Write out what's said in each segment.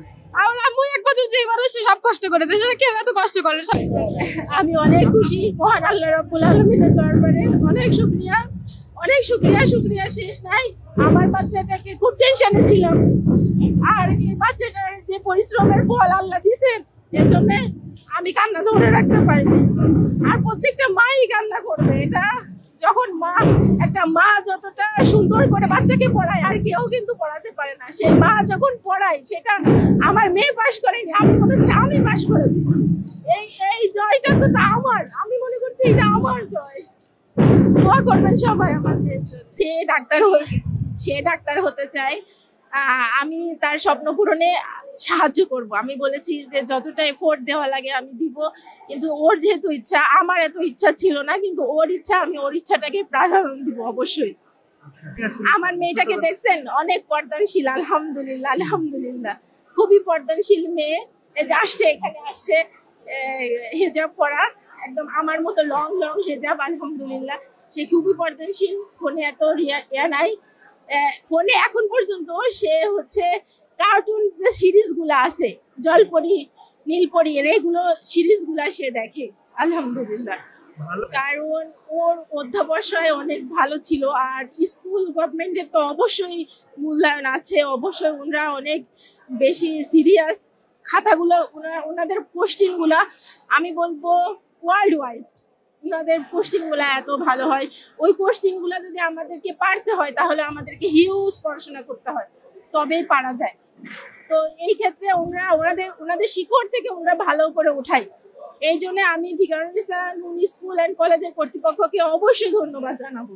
করেছে? আমার আম্মু একমাত্র যে মানুষ সে সব কষ্ট করেছে, সেটা কেউ এত কষ্ট করে। আমি অনেক খুশি মহান আল্লাহ রাব্বুল আলামিনের দরবারে। অনেক শুকরিয়া, অনেক শুকরিয়া, শুকরিয়া শেষ নাই। আমার বাচ্চাটাকে খুব টেনশনে ছিলাম, আর এই বাচ্চাটার যে পরিশ্রমের ফল আল্লাহ দিয়েছেন, এজন্য আমি কান্না ধরে রাখতে পারিনি। আর প্রত্যেকটা মাই কান্না করবে। এটা যখন একটা মা যতটা সুন্দর করে বাচ্চাকে পড়ায়, আর কেউ কিন্তু পড়াতে পারে না। সেই মা যখন পড়ায়, সেটা আমার মেয়ে পাশ করেনি, আমি মনে হচ্ছে আমি পাশ করেছি। এই জয়টা তো আমার, আমি মনে করছি এটা আমার জয়। দোয়া করবেন সবাই আমাদের। সে ডাক্তার হতে চায়, আমি তার স্বপ্ন পূরণে সাহায্য করব। আমি বলেছি যে যতটা এফোর্ট দেওয়া লাগে আমি দিব, কিন্তু ওর যেহেতু ইচ্ছা, আমার এত ইচ্ছা ছিল না, কিন্তু ওর ইচ্ছা, আমি ওর ইচ্ছাটাকে প্রাধান্য দিব অবশ্যই। আমার মেয়েটাকে দেখছেন, অনেক পর্দানশীল, আলহামদুলিল্লাহ, আলহামদুলিল্লাহ, খুবই পর্দানশীল মেয়ে। এই যে আসছে, এখানে আসছে হিজাব পরা, একদম আমার মতো লং লং হিজাব, আলহামদুলিল্লাহ। সে খুবই পর্দানশীল, ফোনে এত ইয়া নাই। ফোনে এখন পর্যন্ত সে হচ্ছে কার্টুন যে সিরিজগুলো আছে, জলপরি, নীলপরি, এগুলো সিরিজগুলো সে দেখে, আলহামদুলিল্লাহ। কারণ ওর অধ্যাবসায় অনেক ভালো ছিল। আর স্কুল গভর্নমেন্টের তো অবশ্যই মূল্যায়ন আছে, অবশ্যই ওনারা অনেক বেশি সিরিয়াস। খাতাগুলো ওনাদের পোস্টিংগুলা আমি বলবো ওয়ার্ল্ড ওয়াইজ ওনাদের পোস্টিংগুলো এত ভালো হয়। ওই পোস্টিংগুলো যদি আমাদেরকে পারতে হয়, তাহলে আমাদেরকে হিউজ পড়াশোনা করতে হয়, তবেই পারা যায়। তো এই ক্ষেত্রে ওনাদের শিকড় থেকে ওনারা ভালো করে ওঠায়। এই জন্য আমি ভিকারুন্নিসা নুন স্কুল অ্যান্ড কলেজের কর্তৃপক্ষকে অবশ্যই ধন্যবাদ জানাবো।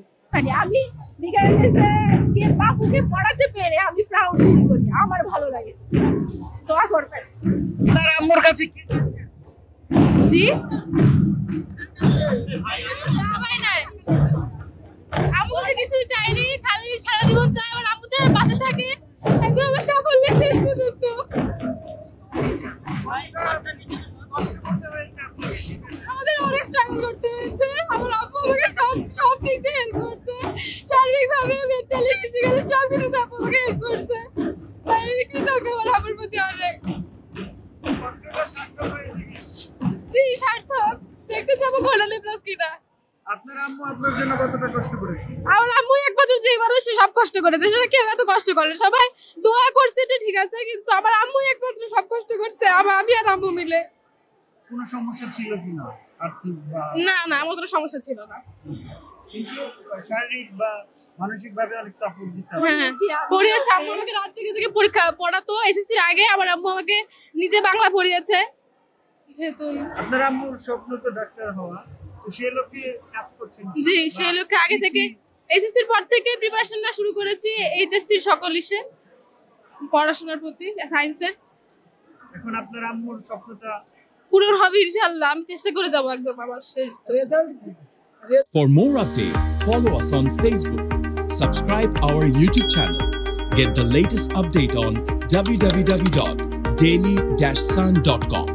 আমি ভিকারুন্নিসাকে বাবুকে পড়াতে পেরে আমি প্রাউড ফিল করি, আমার ভালো লাগে। দোয়া করবেন। আপনার আম্মুর কাছে কি? জি সবাই নাই, আম্মু কাছে কিছু চাইনি, খালি সারা জীবন চাই আমার আম্মু তার পাশে থাকে, একদম আমার সাফল্যের শেষ পর্যন্ত। আমাদের অনেক স্ট্রাগল করতে হয়েছে। আমার আম্মু আমাকে সব দিক দিয়ে হেল্প করছে, শারীরিকভাবে, মেন্টালি, ফিজিক্যালি সব কিছুতে আমাকে হেল্প করছে। তাই আমি কৃতজ্ঞ আমার আম্মুর প্রতি অনেক। জি সার্থক। দেখতে যাবো গোল্ডেন প্লাস কিনা। আপনার আম্মু আপনার জন্য কতটা কষ্ট করেছে? আমার আম্মু একমাত্র যে মানুষ সে সব কষ্ট করেছে, সেটা কেউ এত কষ্ট করে। সবাই দোয়া করছে, এটা ঠিক আছে, কিন্তু আমার আম্মু একমাত্র সব কষ্ট করছে, আমি আর আম্মু মিলে। কোনো সমস্যা ছিল কিনা আর্থিক বা? না না, আমার কোনো সমস্যা ছিল না, কিন্তু শারীরিক বা মানসিক ভাবে অনেক সাপোর্ট দিতে পড়িয়েছে। আম্মু আমাকে রাত থেকে পরীক্ষা পড়াতো, এসএসসির আগে আমার আম্মু আমাকে নিজে বাংলা পড়িয়েছে। যেহেতু আপনার আম্মুর স্বপ্ন তো ডাক্তার হওয়া, তো সেই লক্ষ্যে কাজ করছেন? জি, সেই লক্ষ্যে আগে থেকে এসএসসির পর থেকে প্রিপারেশন নেওয়া শুরু করেছি, এইচএসসির সকল ইসে পড়াশোনার প্রতি, সায়েন্সের। এখন আপনার আম্মুর স্বপ্নটা পূরণ হবে ইনশাআল্লাহ, আমি চেষ্টা করে যাবো একদম আমার শেষ result. For more updates, follow us on Facebook, subscribe our YouTube channel, get the latest update on www.daily-sun.com.